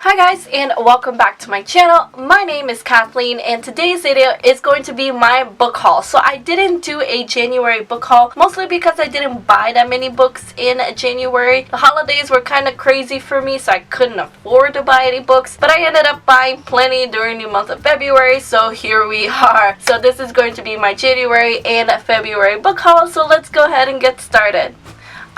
Hi guys, and welcome back to my channel. My name is Kathleen, and today's video is going to be my book haul. So I didn't do a January book haul, mostly because I didn't buy that many books in January. The holidays were kind of crazy for me, so I couldn't afford to buy any books, but I ended up buying plenty during the month of February, so here we are. So this is going to be my January and February book haul, so let's go ahead and get started.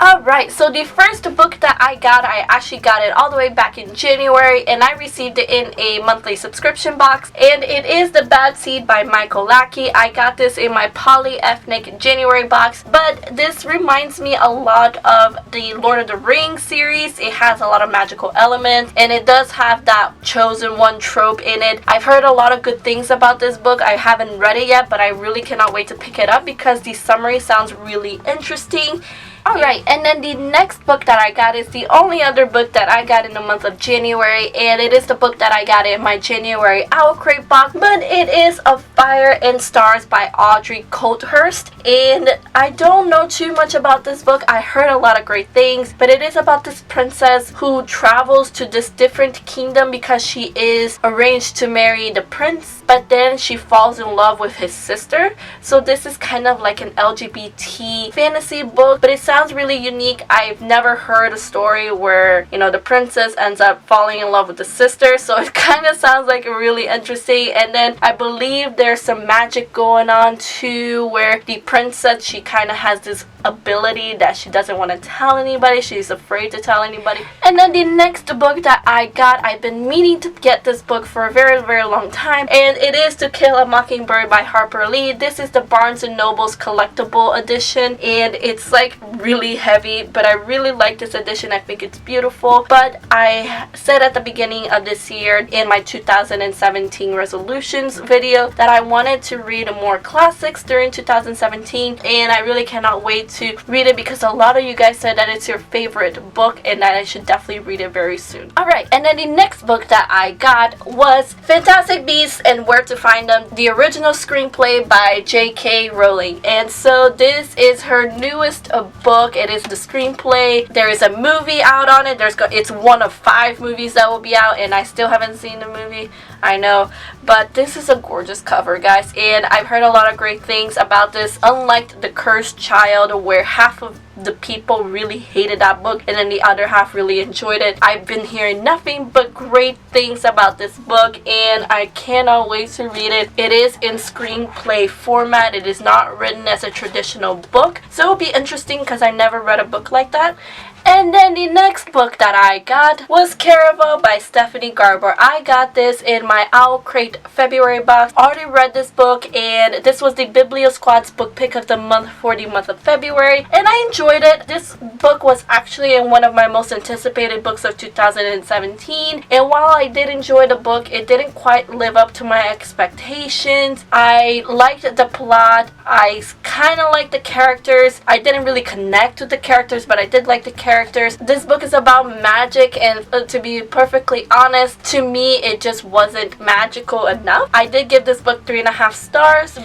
Alright, so the first book that I actually got it all the way back in January, and I received it in a monthly subscription box, and it is The Bad Seed by Michael Lackey. I got this in my polyethnic January box, but this reminds me a lot of the Lord of the Rings series. It has a lot of magical elements, and it does have that chosen one trope in it. I've heard a lot of good things about this book. I haven't read it yet, but I really cannot wait to pick it up because the summary sounds really interesting. Alright, and then the next book that I got is the only other book that I got in the month of January, and it is the book that I got in my January Owl Crate box, but it is Of Fire and Stars by Audrey Coulthurst, and I don't know too much about this book. I heard a lot of great things, but it is about this princess who travels to this different kingdom because she is arranged to marry the prince, but then she falls in love with his sister. So this is kind of like an LGBT fantasy book, but it sounds really unique. I've never heard a story where, you know, the princess ends up falling in love with the sister, so it kind of sounds like really interesting. And then I believe there's some magic going on too, where the princess, she kind of has this ability that she doesn't want to tell anybody. She's afraid to tell anybody. And then the next book that I got, I've been meaning to get this book for a very, very long time, and it is To Kill a Mockingbird by Harper Lee. This is the Barnes & Noble's collectible edition, and it's like really heavy, but I really like this edition. I think it's beautiful. But I said at the beginning of this year in my 2017 resolutions video that I wanted to read more classics during 2017, and I really cannot wait to read it because a lot of you guys said that it's your favorite book and that I should definitely read it very soon. Alright, and then the next book that I got was Fantastic Beasts and Where to Find Them, the original screenplay by J.K. Rowling. And so this is her newest book. It is the screenplay. There is a movie out on it. It's one of 5 movies that will be out, and I still haven't seen the movie. I know, but this is a gorgeous cover, guys, and I've heard a lot of great things about this. Unlike The Cursed Child, where half of the people really hated that book and then the other half really enjoyed it, I've been hearing nothing but great things about this book, and I cannot wait to read it. It is in screenplay format. It is not written as a traditional book, so it'll be interesting because I never read a book like that. And then the next book that I got was Caraval by Stephanie Garber. I got this in my Owl Crate February box. Already read this book, and this was the BIBLIO Squad's book pick of the month for the month of February, and I enjoyed it. This book was actually in one of my most anticipated books of 2017, and while I did enjoy the book, it didn't quite live up to my expectations. I liked the plot. I kind of liked the characters. I didn't really connect with the characters, but I did like the characters. This book is about magic, and to be perfectly honest, to me it just wasn't magical enough. I did give this book 3.5 stars,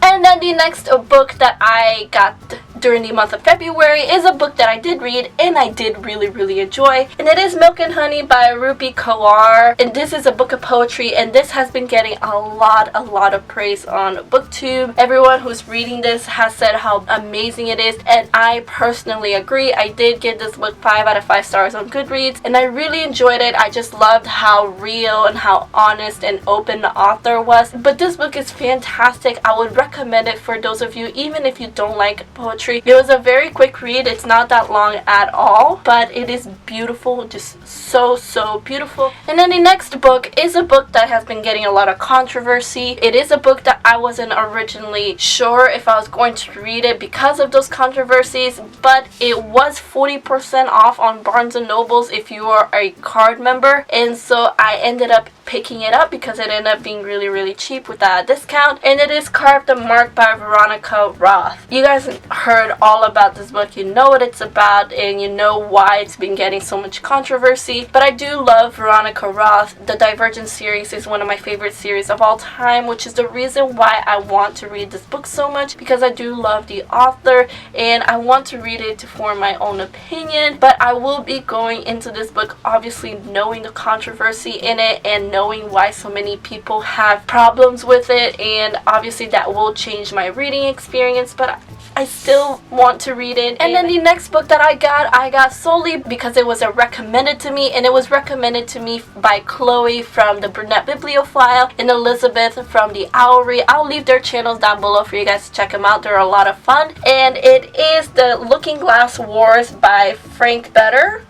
and then the next book that I got during the month of February is a book that I did read and I did really enjoy, and it is Milk and Honey by Rupi Kaur, and this is a book of poetry, and this has been getting a lot of praise on BookTube. Everyone who's reading this has said how amazing it is, and I personally agree. I did give this book 5 out of 5 stars on Goodreads, and I really enjoyed it. I just loved how real and how honest and open the author was. But this book is fantastic. I would recommend it for those of you, even if you don't like poetry. It was a very quick read. It's not that long at all, but it is beautiful, just so beautiful. And then the next book is a book that has been getting a lot of controversy. It is a book that I wasn't originally sure if I was going to read it because of those controversies, but it was 40% off on Barnes & Noble's if you are a card member, and so I ended up picking it up because it ended up being really cheap with that discount, and it is Carved and Marked by Veronica Roth. You guys heard heard all about this book, you know what it's about, and you know why it's been getting so much controversy. But I do love Veronica Roth. The Divergent series is one of my favorite series of all time, which is the reason why I want to read this book so much, because I do love the author and I want to read it to form my own opinion. But I will be going into this book obviously knowing the controversy in it and knowing why so many people have problems with it, and obviously that will change my reading experience, but I still want to read it. And then the next book that I got solely because it was recommended to me, and it was recommended to me by Chloe from the Brunette Bibliophile and Elizabeth from the Owlery. I'll leave their channels down below for you guys to check them out. They're a lot of fun. And it is The Looking Glass Wars by Frank Bador.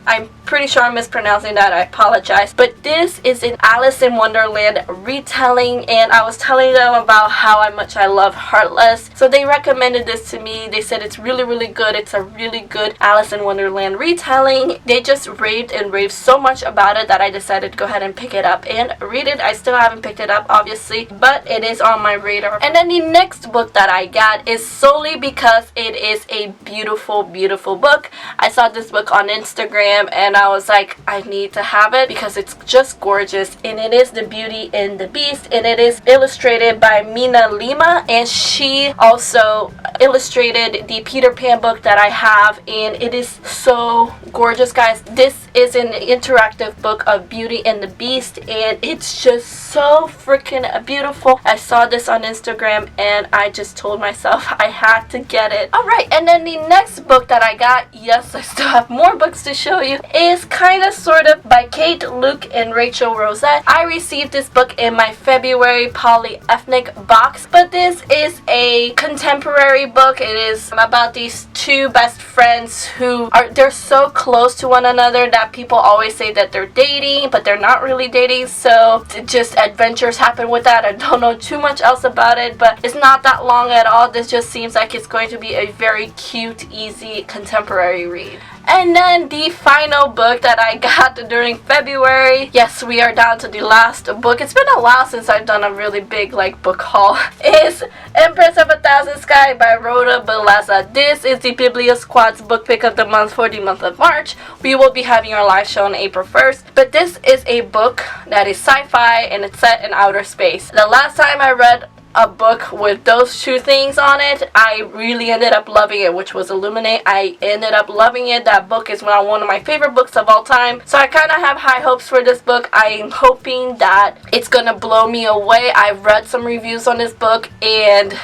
I'm pretty sure I'm mispronouncing that, I apologize. But this is an Alice in Wonderland retelling, and I was telling them about how much I love Heartless. So they recommended this to me. They said it's really, really good. It's a really good Alice in Wonderland retelling. They just raved and raved so much about it that I decided to go ahead and pick it up and read it. I still haven't picked it up, obviously, but it is on my radar. And then the next book that I got is solely because it is a beautiful, beautiful book. I saw this book on Instagram and I was like, I need to have it because it's just gorgeous. And it is The Beauty and the Beast, and it is illustrated by Mina Lima, and she also illustrated the Peter Pan book that I have, and it is so gorgeous, guys. This is an interactive book of Beauty and the Beast, and it's just so freaking beautiful. I saw this on Instagram and I just told myself I had to get it. Alright, and then the next book that I got, yes, I still have more books to show you, is kind of sort of by Kate, Luke, and Rachel Rosette. I received this book in my February polyethnic box, but this is a contemporary book. It is about these two best friends who they're so close to one another that people always say that they're dating, but they're not really dating. So just adventures happen with that. I don't know too much else about it, but it's not that long at all. This just seems like it's going to be a very cute, easy contemporary read. And then the final book that I got during February, yes, we are down to the last book. It's been a while since I've done a really big book haul, is Empress of a Thousand Sky by Rhoda Bellezza. This is the Biblio Squad's book pick of the month for the month of March. We will be having our live show on April 1st, but this is a book that is sci-fi and it's set in outer space. The last time I read a book with those two things on it, I really ended up loving it, which was Illuminate. I ended up loving it. That book is one of my favorite books of all time. So I kind of have high hopes for this book. I am hoping that it's gonna blow me away. I've read some reviews on this book and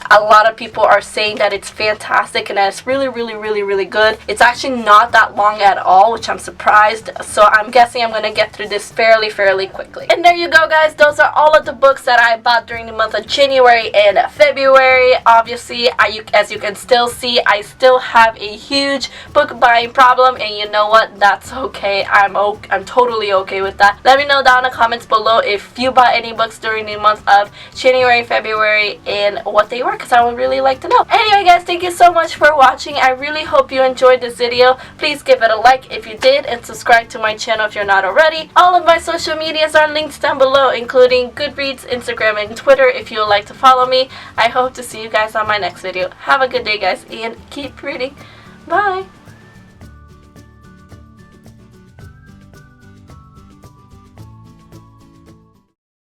a lot of people are saying that it's fantastic and that it's really, really, really, really good. It's actually not that long at all, which I'm surprised. So I'm guessing I'm going to get through this fairly quickly. And there you go, guys. Those are all of the books that I bought during the month of January and February. Obviously, as you can still see, I still have a huge book buying problem, and you know what? That's okay. I'm totally okay with that. Let me know down in the comments below if you bought any books during the month of January, February, and what they were, because I would really like to know. Anyway, guys, thank you so much for watching. I really hope you enjoyed this video. Please give it a like if you did, and subscribe to my channel if you're not already. All of my social medias are linked down below, including Goodreads, Instagram, and Twitter if you would like to follow me. I hope to see you guys on my next video. Have a good day, guys, and keep reading. Bye!